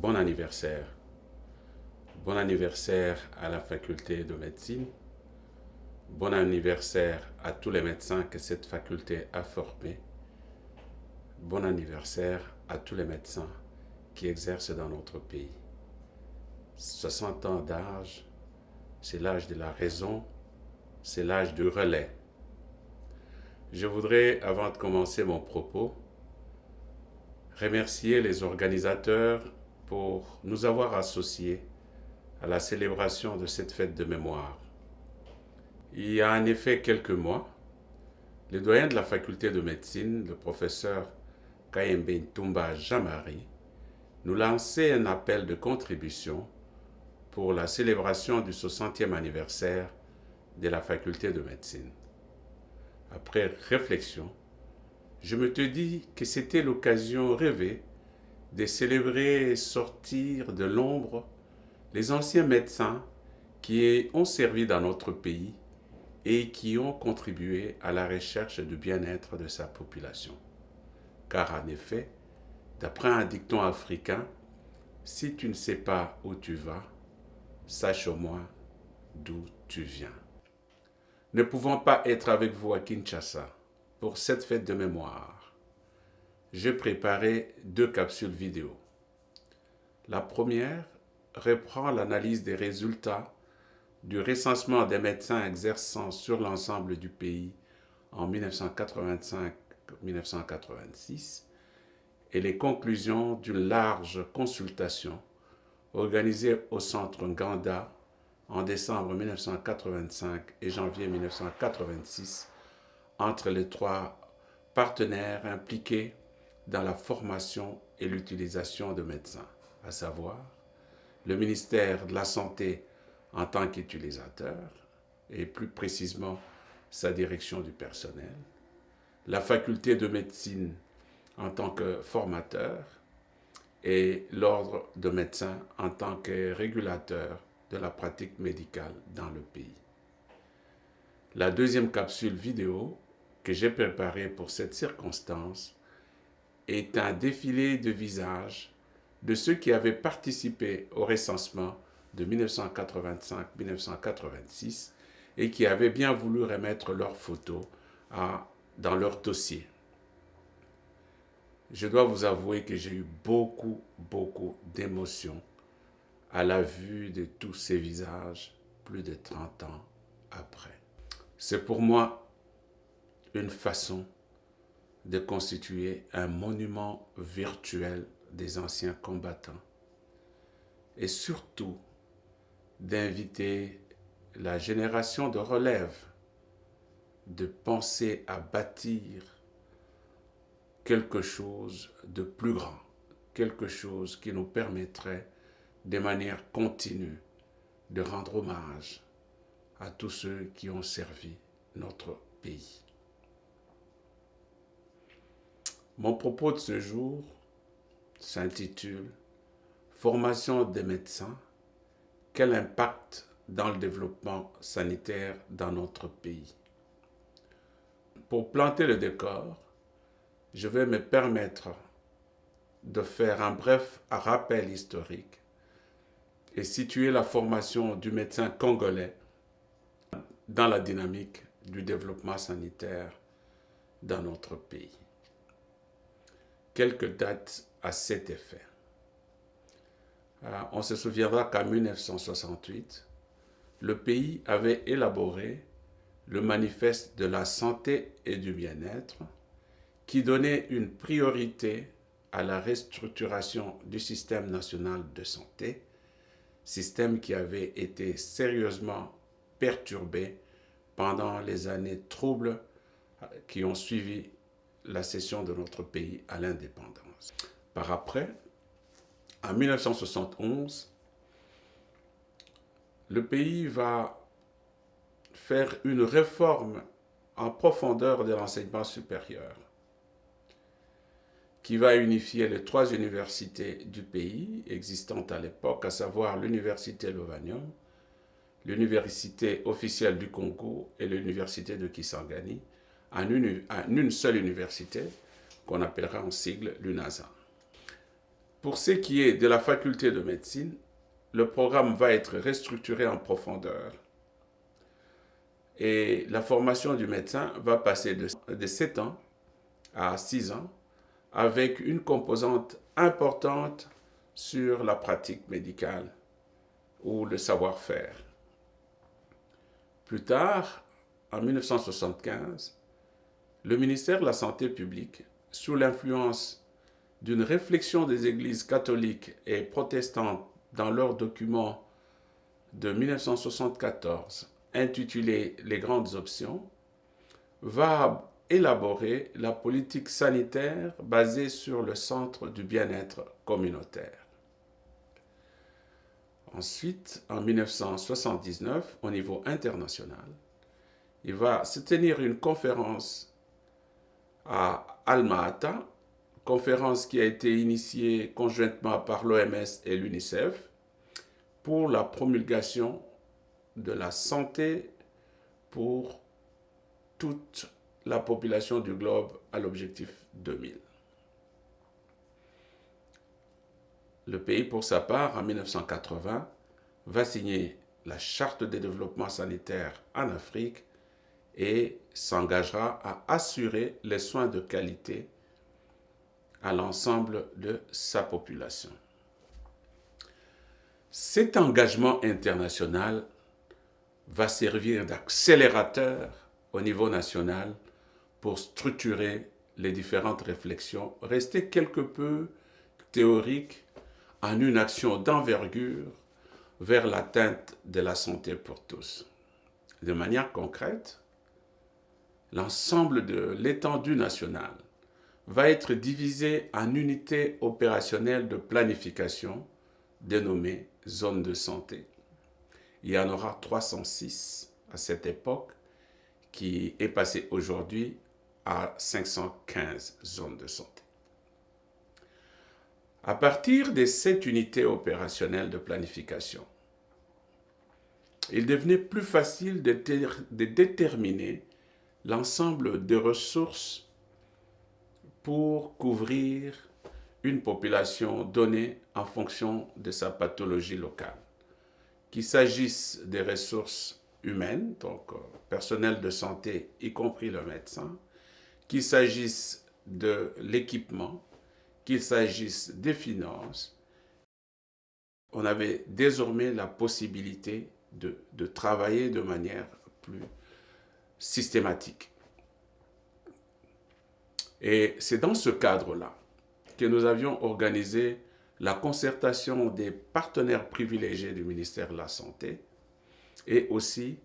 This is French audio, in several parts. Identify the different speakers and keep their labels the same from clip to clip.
Speaker 1: Bon anniversaire. Bon anniversaire à la faculté de médecine. Bon anniversaire à tous les médecins que cette faculté a formés. Bon anniversaire à tous les médecins qui exercent dans notre pays. 60 ans d'âge, c'est l'âge de la raison, c'est l'âge du relais. Je voudrais, avant de commencer mon propos, remercier les organisateurs pour nous avoir associés à la célébration de cette fête de mémoire. Il y a en effet quelques mois, le doyen de la faculté de médecine, le professeur Kayembe Ntumba Jean-Marie, nous lançait un appel de contribution pour la célébration du 60e anniversaire de la faculté de médecine. Après réflexion, je me suis dit que c'était l'occasion rêvée de célébrer et sortir de l'ombre les anciens médecins qui ont servi dans notre pays et qui ont contribué à la recherche du bien-être de sa population. Car en effet, d'après un dicton africain, si tu ne sais pas où tu vas, sache au moins d'où tu viens. Ne pouvant pas être avec vous à Kinshasa pour cette fête de mémoire, j'ai préparé 2 capsules vidéo. La première reprend l'analyse des résultats du recensement des médecins exerçant sur l'ensemble du pays en 1985-1986 et les conclusions d'une large consultation organisée au centre Nganda en décembre 1985 et janvier 1986 entre les 3 partenaires impliqués dans la formation et l'utilisation de médecins, à savoir le ministère de la Santé en tant qu'utilisateur, et plus précisément sa direction du personnel, la faculté de médecine en tant que formateur, et l'ordre de médecins en tant que régulateur de la pratique médicale dans le pays. La deuxième capsule vidéo que j'ai préparée pour cette circonstance est un défilé de visages de ceux qui avaient participé au recensement de 1985-1986 et qui avaient bien voulu remettre leurs photos dans leur dossier. Je dois vous avouer que j'ai eu beaucoup d'émotions à la vue de tous ces visages plus de 30 ans après. C'est pour moi une façon de constituer un monument virtuel des anciens combattants et surtout d'inviter la génération de relève de penser à bâtir quelque chose de plus grand, quelque chose qui nous permettrait de manière continue de rendre hommage à tous ceux qui ont servi notre pays. Mon propos de ce jour s'intitule « Formation des médecins, quel impact dans le développement sanitaire dans notre pays ?» Pour planter le décor, je vais me permettre de faire un bref rappel historique et situer la formation du médecin congolais dans la dynamique du développement sanitaire dans notre pays. Quelques dates à cet effet. On se souviendra qu'en 1968, le pays avait élaboré le manifeste de la santé et du bien-être qui donnait une priorité à la restructuration du système national de santé, système qui avait été sérieusement perturbé pendant les années troubles qui ont suivi la cession de notre pays à l'indépendance. Par après, en 1971, le pays va faire une réforme en profondeur de l'enseignement supérieur qui va unifier les 3 universités du pays existantes à l'époque, à savoir l'université Lovanium, l'université officielle du Congo et l'université de Kisangani, en une seule université qu'on appellera en sigle l'UNASA. Pour ce qui est de la faculté de médecine, le programme va être restructuré en profondeur et la formation du médecin va passer de 7 ans à 6 ans avec une composante importante sur la pratique médicale ou le savoir-faire. Plus tard, en 1975, le ministère de la Santé publique, sous l'influence d'une réflexion des églises catholiques et protestantes dans leur document de 1974, intitulé Les grandes options, va élaborer la politique sanitaire basée sur le centre du bien-être communautaire. Ensuite, en 1979, au niveau international, il va se tenir une conférence à Alma-Ata, conférence qui a été initiée conjointement par l'OMS et l'UNICEF pour la promulgation de la santé pour toute la population du globe à l'objectif 2000. Le pays, pour sa part, en 1980, va signer la Charte des développements sanitaires en Afrique et s'engagera à assurer les soins de qualité à l'ensemble de sa population. Cet engagement international va servir d'accélérateur au niveau national pour structurer les différentes réflexions, restées quelque peu théoriques, en une action d'envergure vers l'atteinte de la santé pour tous. De manière concrète, l'ensemble de l'étendue nationale va être divisé en unités opérationnelles de planification dénommées zones de santé. Il y en aura 306 à cette époque, qui est passé aujourd'hui à 515 zones de santé. À partir de cette unité opérationnelle de planification, il devenait plus facile de déterminer l'ensemble des ressources pour couvrir une population donnée en fonction de sa pathologie locale. Qu'il s'agisse des ressources humaines, donc personnel de santé, y compris le médecin, qu'il s'agisse de l'équipement, qu'il s'agisse des finances, on avait désormais la possibilité de travailler de manière plus systématique. Et c'est dans ce cadre-là que nous avions organisé la concertation des partenaires privilégiés du ministère de la Santé et aussi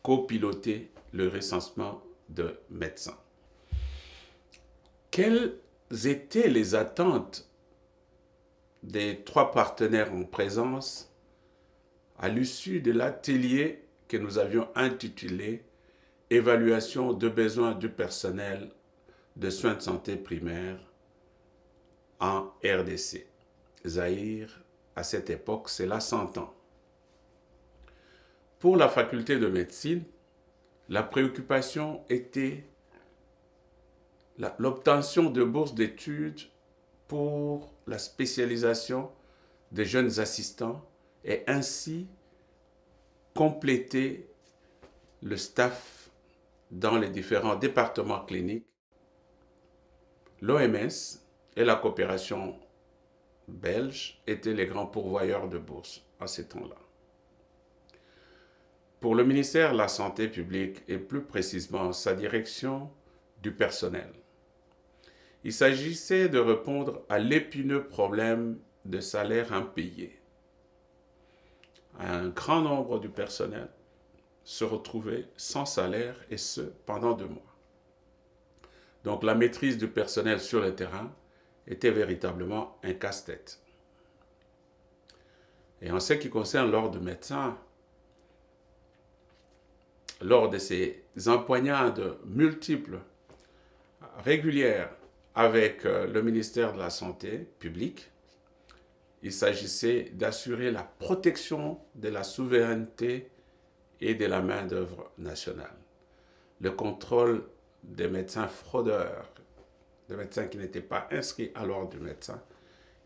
Speaker 1: copiloté le recensement de médecins. Quelles étaient les attentes des 3 partenaires en présence à l'issue de l'atelier que nous avions intitulé « Évaluation de besoins du personnel de soins de santé primaires en RDC ». Zaïre, à cette époque, c'est là 100 ans. Pour la faculté de médecine, la préoccupation était l'obtention de bourses d'études pour la spécialisation des jeunes assistants et ainsi compléter le staff dans les différents départements cliniques. L'OMS et la coopération belge étaient les grands pourvoyeurs de bourses à ces temps-là. Pour le ministère de la Santé publique et plus précisément sa direction du personnel, il s'agissait de répondre à l'épineux problème de salaire impayé. Un grand nombre du personnel se retrouvait sans salaire et ce, pendant 2 mois. Donc la maîtrise du personnel sur le terrain était véritablement un casse-tête. Et en ce qui concerne l'ordre de médecins, lors de ces empoignades multiples, régulières, avec le ministère de la Santé publique, il s'agissait d'assurer la protection de la souveraineté et de la main-d'œuvre nationale. Le contrôle des médecins fraudeurs, des médecins qui n'étaient pas inscrits à l'ordre du médecin,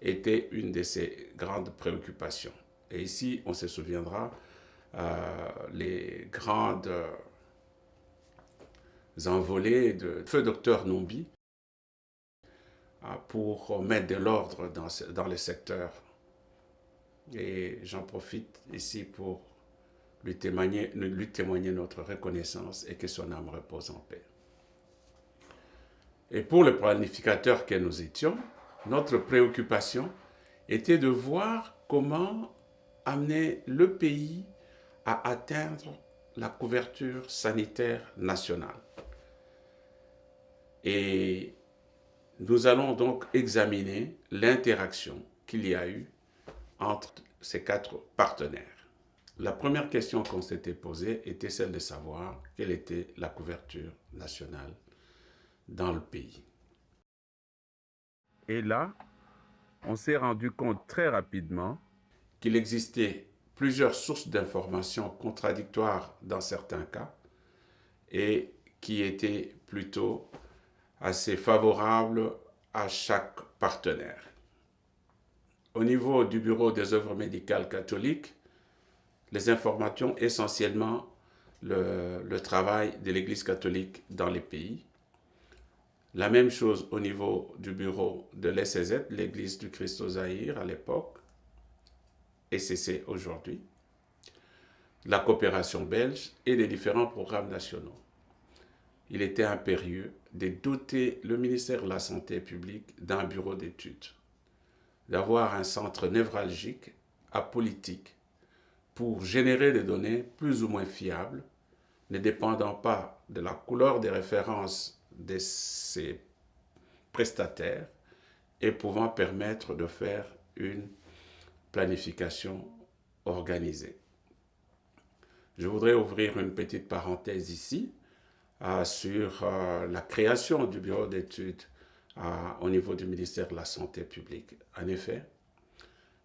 Speaker 1: était une de ses grandes préoccupations. Et ici, on se souviendra les grandes envolées de feu docteur Numbi pour mettre de l'ordre dans les secteurs. Et j'en profite ici pour lui témoigner notre reconnaissance et que son âme repose en paix. Et pour le planificateur que nous étions, notre préoccupation était de voir comment amener le pays à atteindre la couverture sanitaire nationale. Et nous allons donc examiner l'interaction qu'il y a eu entre ces 4 partenaires. La première question qu'on s'était posée était celle de savoir quelle était la couverture nationale dans le pays. Et là, on s'est rendu compte très rapidement qu'il existait plusieurs sources d'informations contradictoires dans certains cas et qui étaient plutôt assez favorables à chaque partenaire. Au niveau du Bureau des œuvres médicales catholiques, les informations essentiellement le travail de l'Église catholique dans les pays. La même chose au niveau du bureau de l'ECZ, l'Église du Christ au Zaïre à l'époque, ECC aujourd'hui, la coopération belge et les différents programmes nationaux. Il était impérieux de doter le ministère de la Santé publique d'un bureau d'études, d'avoir un centre névralgique, apolitique, pour générer des données plus ou moins fiables, ne dépendant pas de la couleur des références de ces prestataires et pouvant permettre de faire une planification organisée. Je voudrais ouvrir une petite parenthèse ici sur la création du bureau d'études au niveau du ministère de la Santé publique. En effet,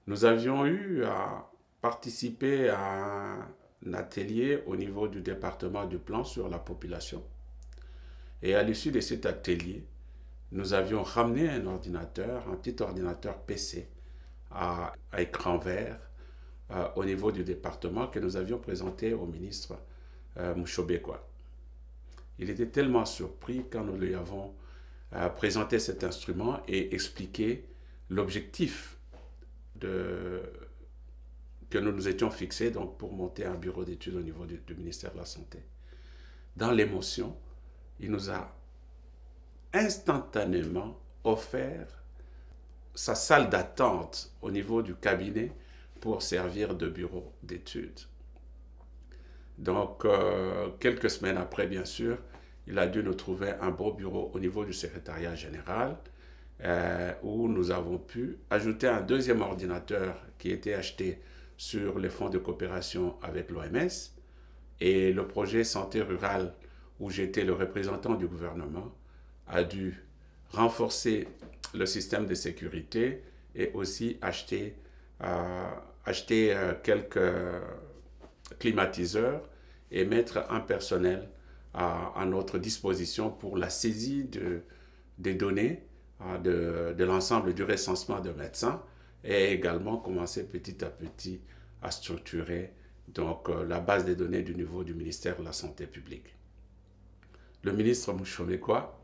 Speaker 1: nous avions eu à participer à un atelier au niveau du département du plan sur la population. Et à l'issue de cet atelier, nous avions ramené un ordinateur, un petit ordinateur PC à écran vert au niveau du département que nous avions présenté au ministre Mushobekwa. Il était tellement surpris quand nous lui avons présenté cet instrument et expliqué l'objectif que nous nous étions fixés donc, pour monter un bureau d'études au niveau du ministère de la Santé. Dans l'émotion, il nous a instantanément offert sa salle d'attente au niveau du cabinet pour servir de bureau d'études. Donc, quelques semaines après, bien sûr, il a dû nous trouver un beau bureau au niveau du secrétariat général où nous avons pu ajouter un deuxième ordinateur qui était acheté sur les fonds de coopération avec l'OMS et le projet Santé rurale où j'étais le représentant du gouvernement a dû renforcer le système de sécurité et aussi acheter quelques climatiseurs et mettre un personnel à notre disposition pour la saisie des données de l'ensemble du recensement de médecins et également commencer petit à petit à structurer donc, la base des données du niveau du ministère de la Santé publique. Le ministre Mushobekwa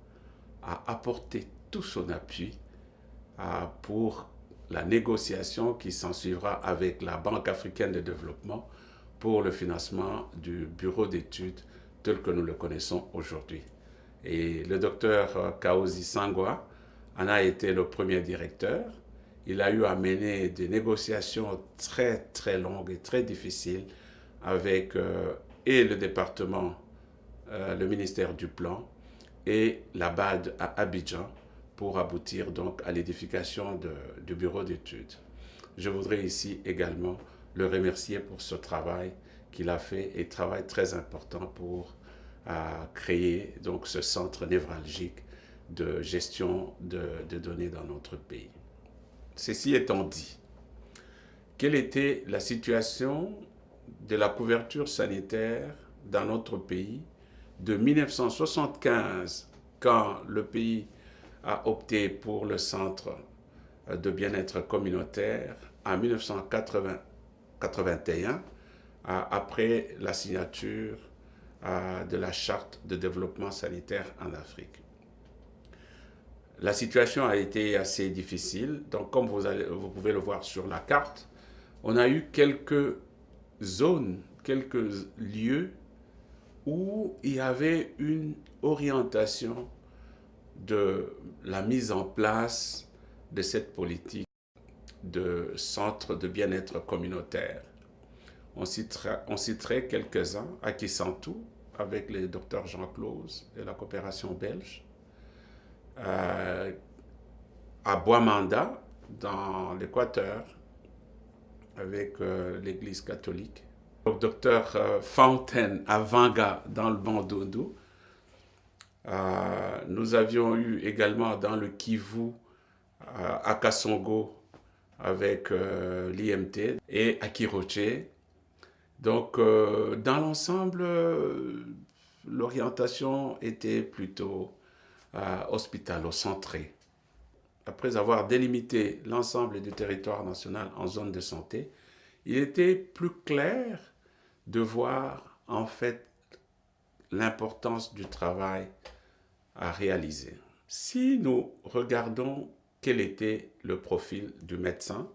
Speaker 1: a apporté tout son appui pour la négociation qui s'ensuivra avec la Banque africaine de développement pour le financement du bureau d'études tel que nous le connaissons aujourd'hui. Et le docteur Kaozi Sangwa en a été le premier directeur. Il a eu à mener des négociations très très longues et très difficiles avec et le département, le ministère du Plan et la BAD à Abidjan pour aboutir donc à l'édification du bureau d'études. Je voudrais ici également le remercier pour ce travail qu'il a fait et travail très important pour créer donc ce centre névralgique de gestion de données dans notre pays. Ceci étant dit, quelle était la situation de la couverture sanitaire dans notre pays de 1975, quand le pays a opté pour le centre de bien-être communautaire en 1981, après la signature de la Charte de développement sanitaire en Afrique. La situation a été assez difficile, donc comme vous pouvez le voir sur la carte, on a eu quelques zones, quelques lieux où il y avait une orientation de la mise en place de cette politique de centre de bien-être communautaire. On citerait quelques-uns, à Kisantou, avec le docteur Jean Claus et la coopération belge, à Bouamanda, dans l'Équateur, avec l'Église catholique, au docteur Fountain à Vanga, dans le Bandundu. Nous avions eu également dans le Kivu, à Kasongo, avec l'IMT, et à Kiroche. Donc, dans l'ensemble, l'orientation était plutôt hospitalo-centrée. Après avoir délimité l'ensemble du territoire national en zone de santé, il était plus clair de voir en fait l'importance du travail à réaliser. Si nous regardons quel était le profil du médecin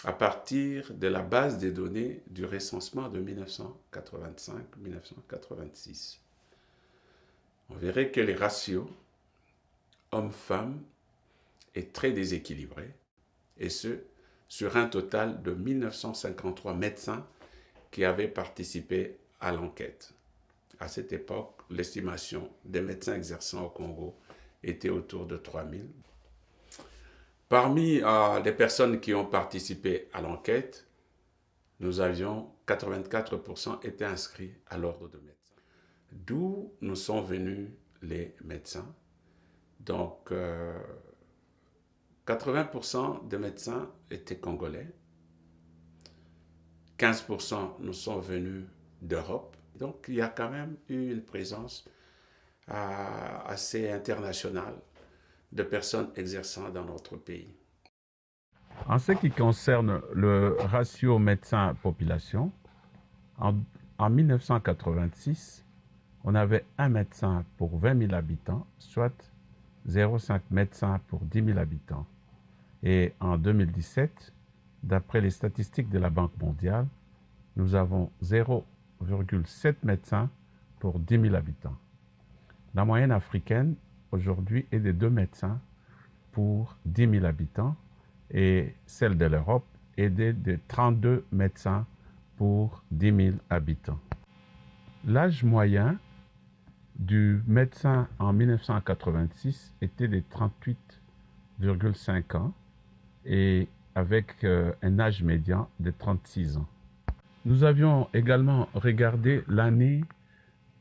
Speaker 1: à partir de la base des données du recensement de 1985-1986, on verrait que les ratios hommes-femmes est très déséquilibré, et ce, sur un total de 1953 médecins qui avaient participé à l'enquête. À cette époque, l'estimation des médecins exerçant au Congo était autour de 3000. Parmi les personnes qui ont participé à l'enquête, nous avions 84% étaient inscrits à l'ordre de médecins. D'où nous sont venus les médecins. Donc, 80% des médecins étaient congolais, 15% nous sont venus d'Europe. Donc, il y a quand même eu une présence assez internationale de personnes exerçant dans notre pays.
Speaker 2: En ce qui concerne le ratio médecin-population, en 1986, on avait un médecin pour 20 000 habitants, soit 0,5 médecins pour 10 000 habitants. Et en 2017, d'après les statistiques de la Banque mondiale, nous avons 0,7 médecins pour 10 000 habitants. La moyenne africaine, aujourd'hui, est de 2 médecins pour 10 000 habitants et celle de l'Europe est de 32 médecins pour 10 000 habitants. L'âge moyen du médecin en 1986 était de 38,5 ans et avec un âge médian de 36 ans. Nous avions également regardé l'année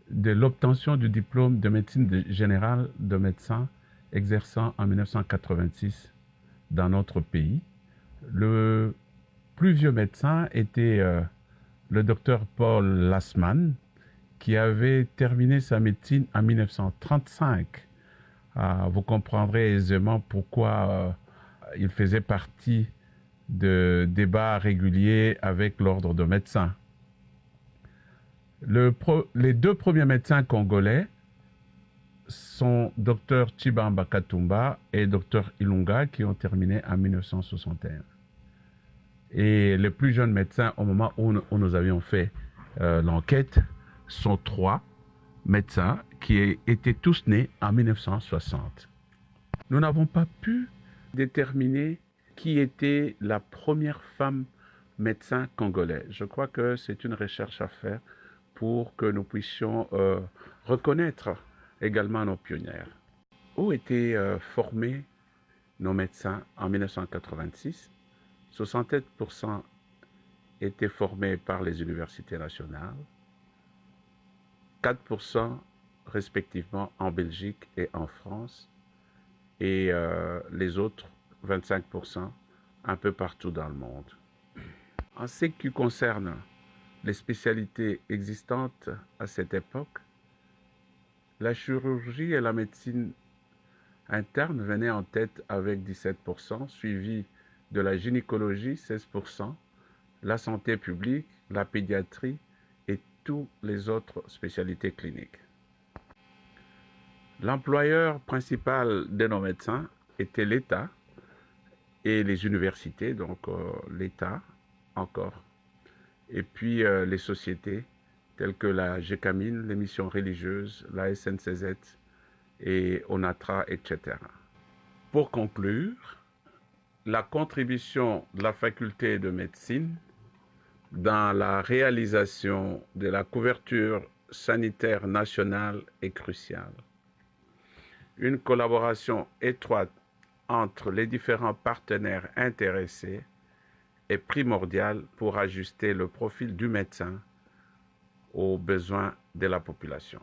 Speaker 2: de l'obtention du diplôme de médecine générale de médecin exerçant en 1986 dans notre pays. Le plus vieux médecin était le docteur Paul Lassmann, qui avait terminé sa médecine en 1935. Vous comprendrez aisément pourquoi il faisait partie de débats réguliers avec l'ordre de médecins. Les deux premiers médecins congolais sont Dr Chibamba Katumba et Dr Ilunga qui ont terminé en 1961. Et les plus jeunes médecins au moment où nous avions fait l'enquête sont 3 médecins qui étaient tous nés en 1960. Nous n'avons pas pu déterminer qui était la première femme médecin congolais. Je crois que c'est une recherche à faire pour que nous puissions reconnaître également nos pionnières. Où étaient formés nos médecins en 1986? 67% étaient formés par les universités nationales, 4% respectivement en Belgique et en France, et les autres 25% un peu partout dans le monde. En ce qui concerne les spécialités existantes à cette époque, la chirurgie et la médecine interne venait en tête avec 17%, suivi de la gynécologie 16%, la santé publique, la pédiatrie et toutes les autres spécialités cliniques. L'employeur principal de nos médecins était l'État et les universités, donc l'État encore, et puis les sociétés telles que la GECAMIN, les missions religieuses, la SNCZ et ONATRA, etc. Pour conclure, la contribution de la faculté de médecine dans la réalisation de la couverture sanitaire nationale est cruciale. Une collaboration étroite entre les différents partenaires intéressés est primordiale pour ajuster le profil du médecin aux besoins de la population.